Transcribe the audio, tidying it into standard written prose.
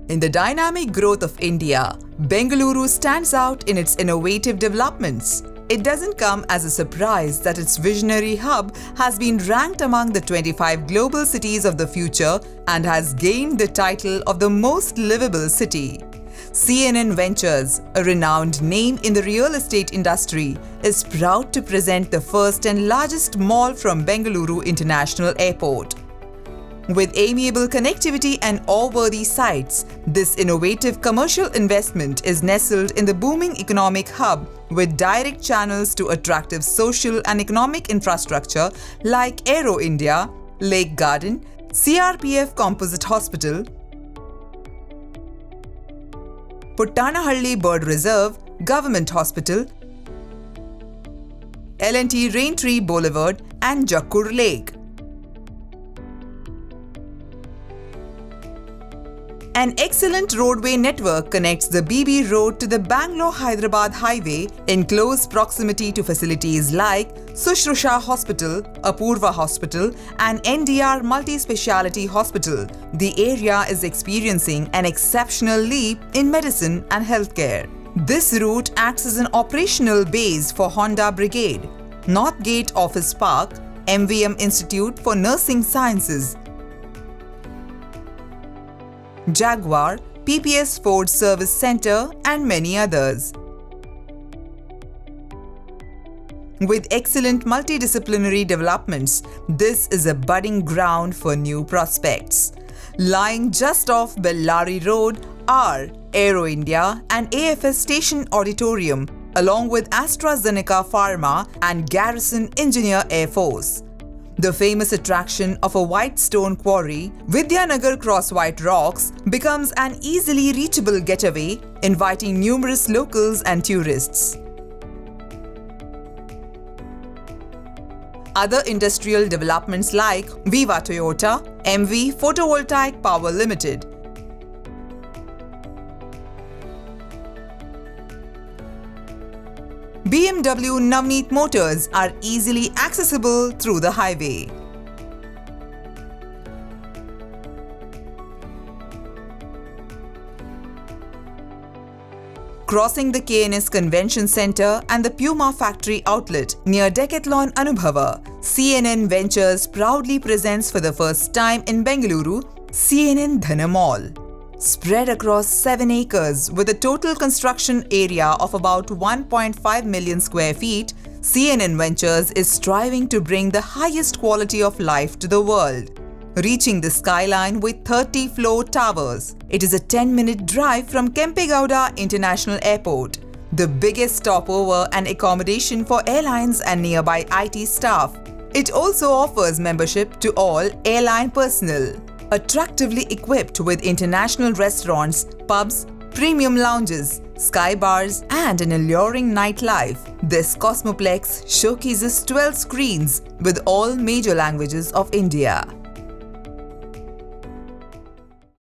In the dynamic growth of India, Bengaluru stands out in its innovative developments. It doesn't come as a surprise that its visionary hub has been ranked among the 25 global cities of the future and has gained the title of the most livable city. CNN Ventures, a renowned name in the real estate industry, is proud to present the first and largest mall from Bengaluru International Airport. With amiable connectivity and awe-worthy sites, this innovative commercial investment is nestled in the booming economic hub with direct channels to attractive social and economic infrastructure like Aero India, Lake Garden, CRPF Composite Hospital, Puttanahalli Bird Reserve, Government Hospital, L&T Raintree Boulevard and Jakkur Lake. An excellent roadway network connects the BB Road to the Bangalore-Hyderabad Highway in close proximity to facilities like Sushrusha Hospital, Apurva Hospital and NDR Multi-Speciality Hospital. The area is experiencing an exceptional leap in medicine and healthcare. This route acts as an operational base for Honda Brigade, Northgate Office Park, MVM Institute for Nursing Sciences, Jaguar, PPS Ford Service Center and many others. With excellent multidisciplinary developments, this is a budding ground for new prospects. Lying just off Bellary Road are Aero India and AFS Station Auditorium, along with AstraZeneca Pharma and Garrison Engineer Air Force. The famous attraction of a white stone quarry, Vidyanagar Cross White Rocks, becomes an easily reachable getaway, inviting numerous locals and tourists. Other industrial developments like Viva Toyota, MV Photovoltaic Power Limited, BMW Navneet Motors are easily accessible through the highway. Crossing the KNS Convention Center and the Puma Factory outlet near Decathlon Anubhava, CNN Ventures proudly presents for the first time in Bengaluru CNN Dhana Mall. Spread across 7 acres with a total construction area of about 1.5 million square feet, CNN Ventures is striving to bring the highest quality of life to the world, reaching the skyline with 30-floor towers. It is a 10-minute drive from Kempegowda International Airport, the biggest stopover and accommodation for airlines and nearby IT staff. It also offers membership to all airline personnel. Attractively equipped with international restaurants, pubs, premium lounges, sky bars and an alluring nightlife, this Cosmoplex showcases 12 screens with all major languages of India.